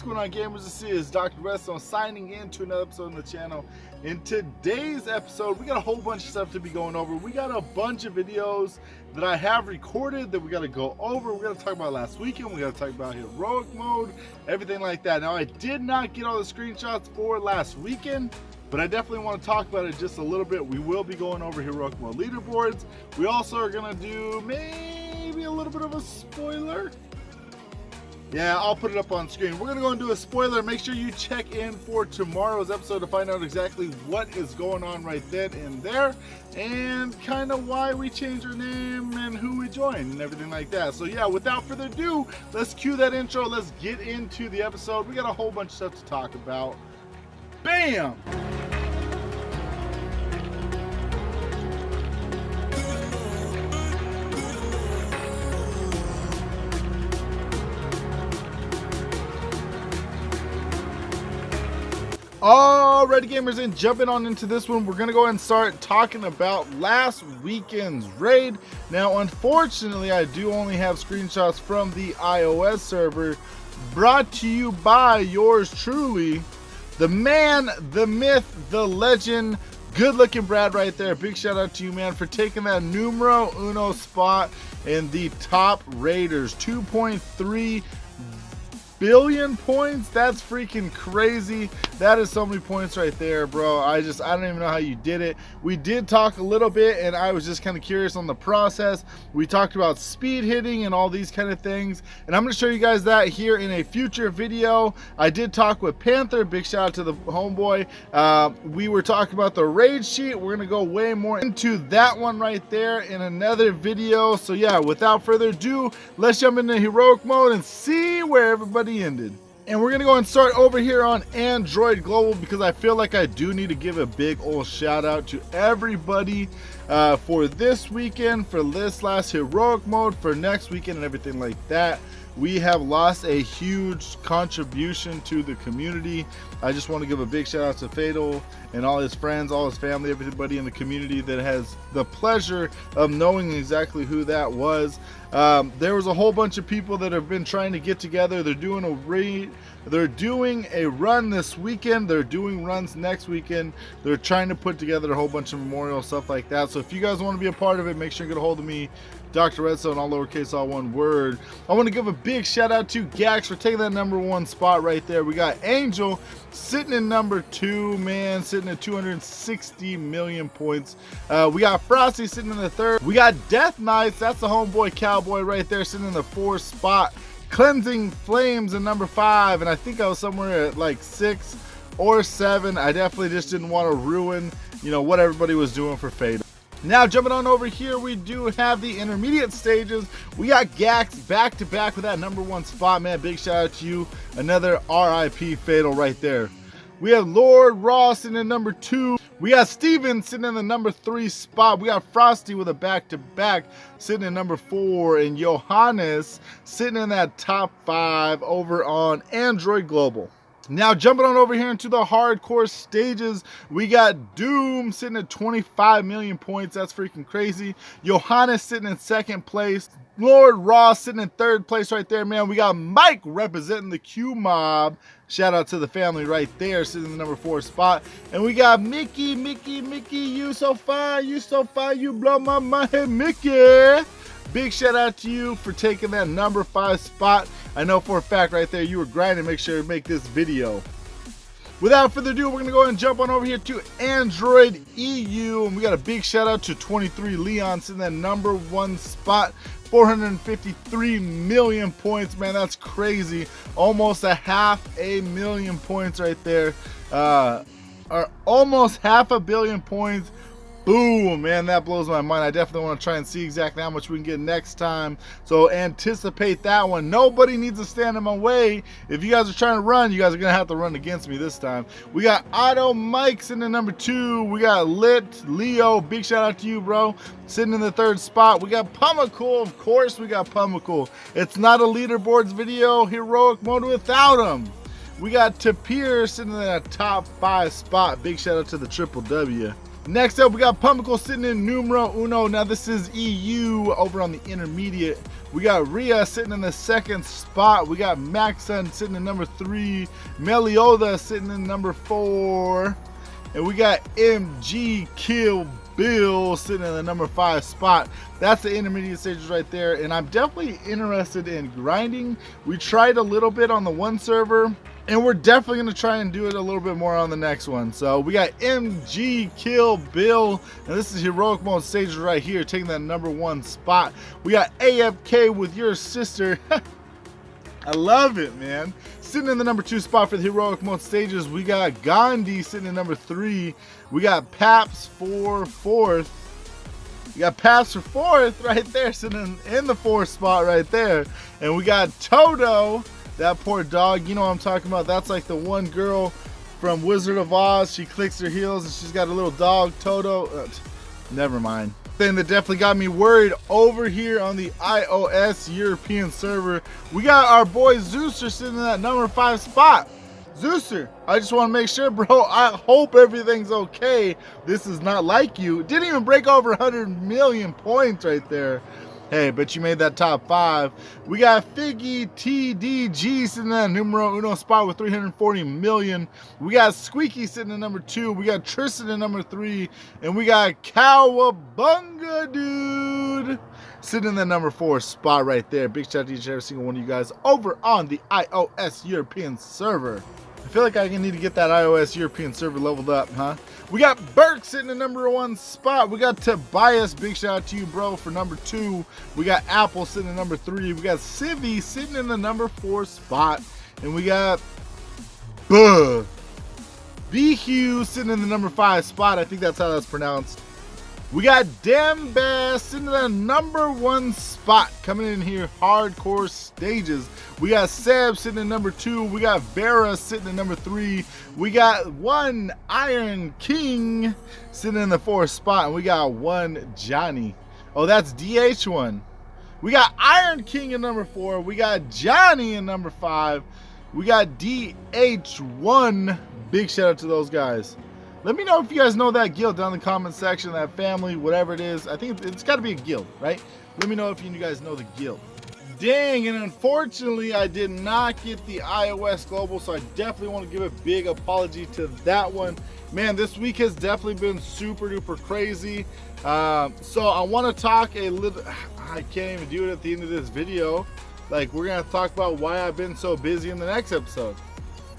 going on, gamers? This is Doctor Redstone signing in to another episode on the channel. In today's episode, we got a whole bunch of stuff to be going over. We got a bunch of videos that I have recorded that we got to go over. We got to talk about last weekend. We got to talk about heroic mode, everything like that. Now, I did not get all the screenshots for last weekend, but I definitely want to talk about it just a little bit. We will be going over heroic mode leaderboards. We also are going to do maybe a little bit of a spoiler. Yeah, I'll put it up on screen. We're going to go and do a spoiler. Make sure you check in for tomorrow's episode to find out exactly what is going on right then and there, and kind of why we changed our name and who we joined and everything like that. So yeah, without further ado, let's cue that intro. Let's get into the episode. We got a whole bunch of stuff to talk about. Bam! Alrighty, gamers, and jumping on into this one, we're gonna go ahead and start talking about last weekend's raid. Now, unfortunately, I do only have screenshots from the iOS server, brought to you by yours truly, the man, the myth, the legend, good looking Brad right there. Big shout out to you, man, for taking that numero uno spot in the top raiders. 2.3 billion points. That's freaking crazy. That is so many points right there, bro. I don't even know how you did it. We did talk a little bit, and I was just kind of curious on the process. We talked about speed hitting and all these kind of things, and I'm going to show you guys that here in a future video. I did talk with Panther. Big shout out to the homeboy. We were talking about the raid sheet. We're going to go way more into that one right there in another video. So yeah, without further ado, let's jump into heroic mode and see where everybody ended. And we're gonna go and start over here on Android Global, because I feel like I do need to give a big old shout out to everybody for this weekend, for this last heroic mode, for next weekend and everything like that. We have lost a huge contribution to the community. I just want to give a big shout out to Fatal and all his friends, all his family, everybody in the community that has the pleasure of knowing exactly who that was. There was a whole bunch of people that have been trying to get together. They're doing a raid. They're doing a run this weekend. They're doing runs next weekend. They're trying to put together a whole bunch of memorial stuff like that. So if you guys want to be a part of it, make sure you get a hold of me, Doctor Redstone, all lowercase, all one word. I want to give a big shout out to Gax for taking that #1 spot right there. We got Angel sitting in #2, man, sitting at 260 million points. We got Frosty sitting in the 3rd. We got Death Knights, that's the homeboy cowboy right there, sitting in the 4th spot. Cleansing Flames in #5, and I think I was somewhere at like 6 or 7. I definitely just didn't want to ruin, you know, what everybody was doing for Fate. Now, jumping on over here, we do have the intermediate stages. We got Gax back to back with that #1 spot, man. Big shout out to you. Another RIP Fatal right there. We have Lord Ross in the #2. We got Steven sitting in the #3 spot. We got Frosty with a back-to-back sitting in #4, and Johannes sitting in that top 5 over on Android Global. Now, jumping on over here into the hardcore stages, we got Doom sitting at 25 million points. That's freaking crazy. Johannes sitting in 2nd place. Lord Ross sitting in 3rd place right there, man. We got Mike representing the Q Mob. Shout out to the family right there, sitting in the #4 spot. And we got Mickey, you so fine, you blow my mind, Mickey. Big shout out to you for taking that #5 spot. I know for a fact right there you were grinding to make sure to make this video. Without further ado, we're gonna go ahead and jump on over here to Android EU, and we got a big shout out to 23 Leon sitting in that #1 spot. 453 million points, man. That's crazy. Almost a 500,000 points right there. Or almost 500 million points. Boom, man, that blows my mind. I definitely want to try and see exactly how much we can get next time. So anticipate that one. Nobody needs to stand in my way. If you guys are trying to run, you guys are going to have to run against me this time. We got Otto Mike's in the #2. We got Lit Leo. Big shout out to you, bro. Sitting in the 3rd spot. We got Pumacool. Of course we got Pumacool. It's not a leaderboards video, heroic mode without him. We got Tapir sitting in that top 5 spot. Big shout out to the Triple W. Next up, we got Pumicle sitting in numero uno. Now this is EU over on the intermediate. We got Rhea sitting in the second spot. We got Maxon sitting in number 3. Melioda sitting in number 4. And we got MG Kill Bill sitting in the number 5 spot. That's the intermediate stages right there. And I'm definitely interested in grinding. We tried a little bit on the one server, and we're definitely going to try and do it a little bit more on the next one. So we got MG Kill Bill, and this is heroic mode stages right here, taking that number 1 spot. We got AFK with your sister. I love it, man. Sitting in the number 2 spot for the heroic mode stages, we got Gandhi sitting in number 3. We got Paps for 4th. You got Paps for 4th right there, sitting in the 4th spot right there. And we got Toto, that poor dog. You know what I'm talking about. That's like the one girl from Wizard of Oz. She clicks her heels and she's got a little dog, Toto. Never mind. Thing that definitely got me worried over here on the iOS European server, we got our boy Zeuser sitting in that number 5 spot. Zeuser, I just want to make sure, bro, I hope everything's okay. This is not like you. Didn't even break over 100 million points right there. Hey, but you made that top 5. We got Figgy TDG sitting in that numero uno spot with 340 million. We got Squeaky sitting in number 2. We got Tristan in number 3. And we got Cowabunga Dude sitting in the number 4 spot right there. Big shout out to each and every single one of you guys over on the iOS European server. I feel like I need to get that iOS European server leveled up, huh? We got Burke sitting in number 1 spot. We got Tobias, big shout out to you, bro, for number 2. We got Apple sitting in number 3. We got Civvy sitting in the number 4 spot. And we got B-Hugh sitting in the number 5 spot. I think that's how that's pronounced. We got Dambass sitting in the number 1 spot, coming in here hardcore stages. We got Seb sitting in number 2. We got Vera sitting in number 3. We got one Iron King sitting in the 4th spot, and we got one Johnny. Oh, that's DH1. We got Iron King in number 4. We got Johnny in number 5. We got DH1. Big shout out to those guys. Let me know if you guys know that guild down in the comment section, that family, whatever it is. I think it's got to be a guild, right? Let me know if you guys know the guild. Dang, and unfortunately, I did not get the iOS Global, so I definitely want to give a big apology to that one. Man, this week has definitely been super duper crazy. So I want to talk a little, I can't even do it at the end of this video. Like, we're going to talk about why I've been so busy in the next episode.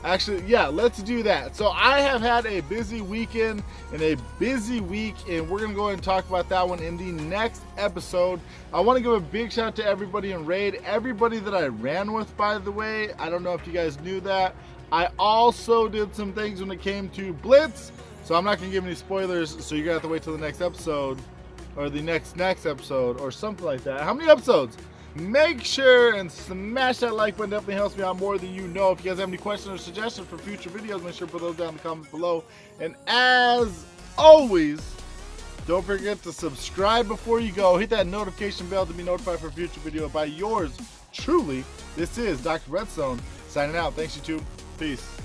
Actually, yeah, let's do that. So I have had a busy weekend and a busy week, and we're going to go ahead and talk about that one in the next episode. I want to give a big shout out to everybody in Raid, everybody that I ran with, by the way. I don't know if you guys knew that. I also did some things when it came to Blitz, so I'm not going to give any spoilers, so you're going to have to wait till the next episode, or the next episode, or something like that. How many episodes? Make sure and smash that like button. Definitely helps me out more than you know. If you guys have any questions or suggestions for future videos, make sure to put those down in the comments below. And as always, don't forget to subscribe before you go. Hit that notification bell to be notified for future video by yours truly. This is Dr. Redstone signing out. Thanks, YouTube. Peace.